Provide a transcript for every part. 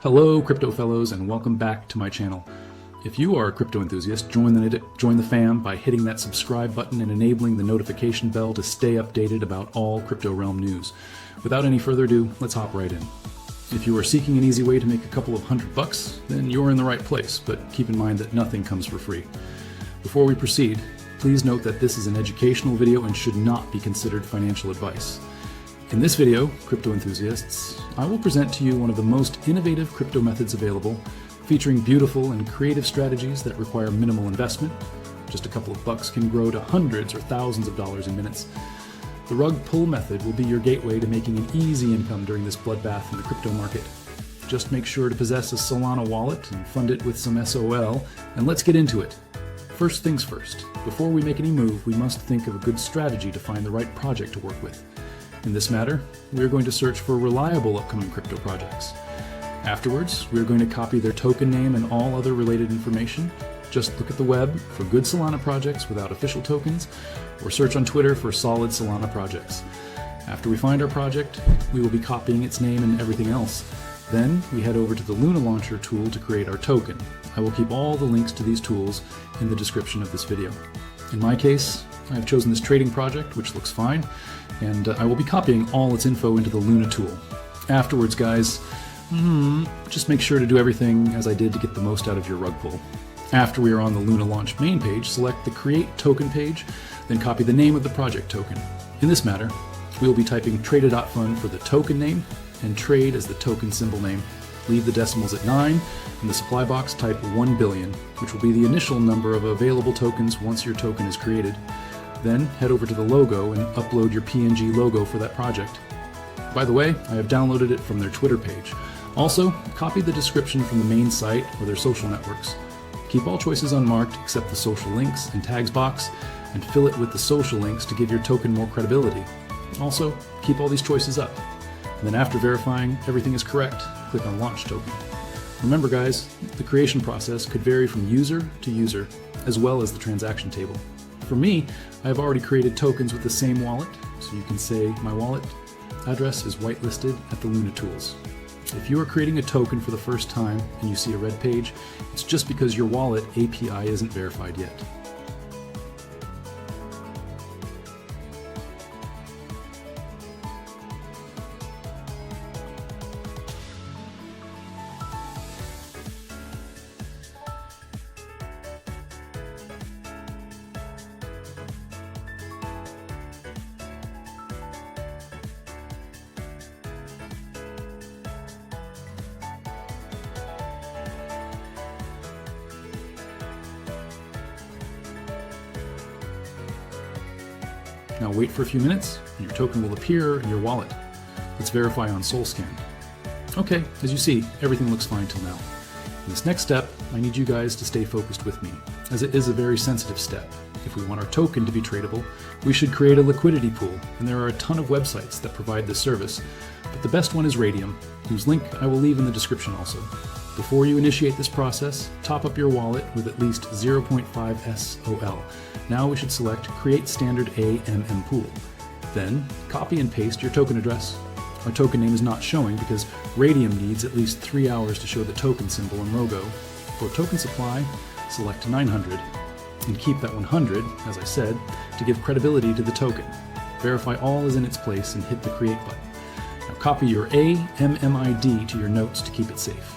Hello, crypto fellows, and welcome back to my channel. If you are a crypto enthusiast, join the fam by hitting that subscribe button and enabling the notification bell to stay updated about all crypto realm news. Without any further ado, let's hop right in. If you are seeking an easy way to make a couple of $100, then you're in the right place, but keep in mind that nothing comes for free. Before we proceed, please note that this is an educational video and should not be considered financial advice. In this video, crypto enthusiasts, I will present to you one of the most innovative crypto methods available, featuring beautiful and creative strategies that require minimal investment. Just a couple of bucks can grow to hundreds or thousands of dollars in minutes. The rug pull method will be your gateway to making an easy income during this bloodbath in the crypto market. Just make sure to possess a Solana wallet and fund it with some SOL, and let's get into it. First things first, before we make any move, we must think of a good strategy to find the right project to work with. In this matter, we are going to search for reliable upcoming crypto projects. Afterwards, we are going to copy their token name and all other related information. Just look at the web for good Solana projects without official tokens, or search on Twitter for solid Solana projects. After we find our project, we will be copying its name and everything else. Then we head over to the Luna Launcher tool to create our token. I will keep all the links to these tools in the description of this video. In my case, I have chosen this trading project, which looks fine, and I will be copying all its info into the Luna tool. Afterwards, guys, just make sure to do everything as I did to get the most out of your rug pull. After we are on the Luna Launch main page, select the Create Token page, then copy the name of the project token. In this matter, we will be typing Trada.fun for the token name and trade as the token symbol name. Leave the decimals at 9. In the supply box, type 1 billion, which will be the initial number of available tokens once your token is created. Then head over to the logo and upload your PNG logo for that project. By the way, I have downloaded it from their Twitter page. Also, copy the description from the main site or their social networks. Keep all choices unmarked except the social links and tags box, and fill it with the social links to give your token more credibility. Also, keep all these choices up. And then after verifying everything is correct, click on Launch Token. Remember guys, the creation process could vary from user to user, as well as the transaction table. For me, I have already created tokens with the same wallet, so you can say my wallet address is whitelisted at the Luna tools. If you are creating a token for the first time and you see a red page, it's just because your wallet API isn't verified yet. Now wait for a few minutes, and your token will appear in your wallet. Let's verify on SolScan. Okay, as you see, everything looks fine till now. In this next step, I need you guys to stay focused with me, as it is a very sensitive step. If we want our token to be tradable, we should create a liquidity pool, and there are a ton of websites that provide this service, but the best one is Radium, whose link I will leave in the description also. Before you initiate this process, top up your wallet with at least 0.5 SOL. Now we should select Create Standard AMM Pool. Then, copy and paste your token address. Our token name is not showing because Radium needs at least 3 hours to show the token symbol and logo. For token supply, select 900, and keep that 100, as I said, to give credibility to the token. Verify all is in its place and hit the Create button. Now copy your AMM ID to your notes to keep it safe.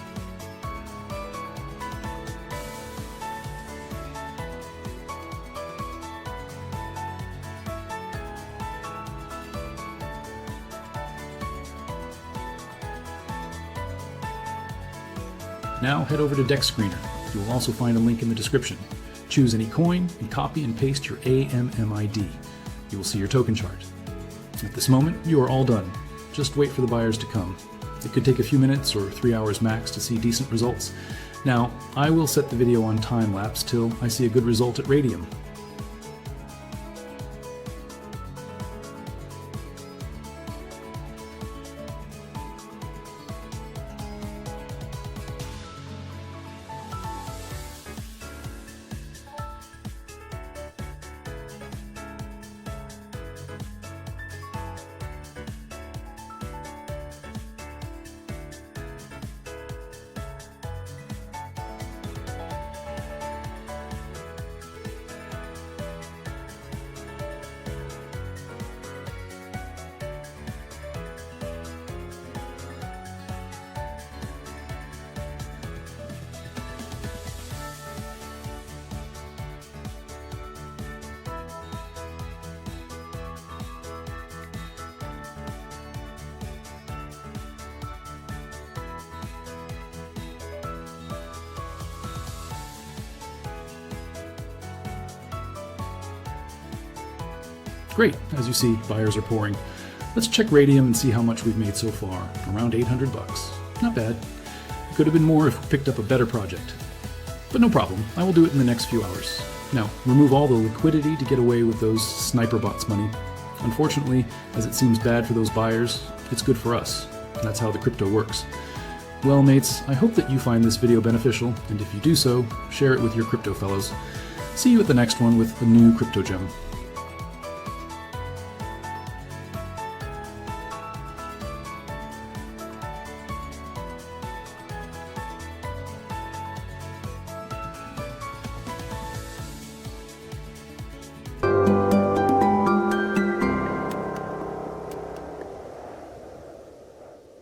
Now head over to Deck Screener. You will also find a link in the description. Choose any coin and copy and paste your AMM ID. You will see your token chart. At this moment, you are all done. Just wait for the buyers to come. It could take a few minutes or 3 hours max to see decent results. Now, I will set the video on time lapse till I see a good result at Radium. Great, as you see, buyers are pouring. Let's check Radium and see how much we've made so far. Around 800 bucks. Not bad. It could have been more if we picked up a better project. But no problem, I will do it in the next few hours. Now, remove all the liquidity to get away with those sniper bots money. Unfortunately, as it seems bad for those buyers, it's good for us. That's how the crypto works. Well, mates, I hope that you find this video beneficial, and if you do so, share it with your crypto fellows. See you at the next one with a new crypto gem.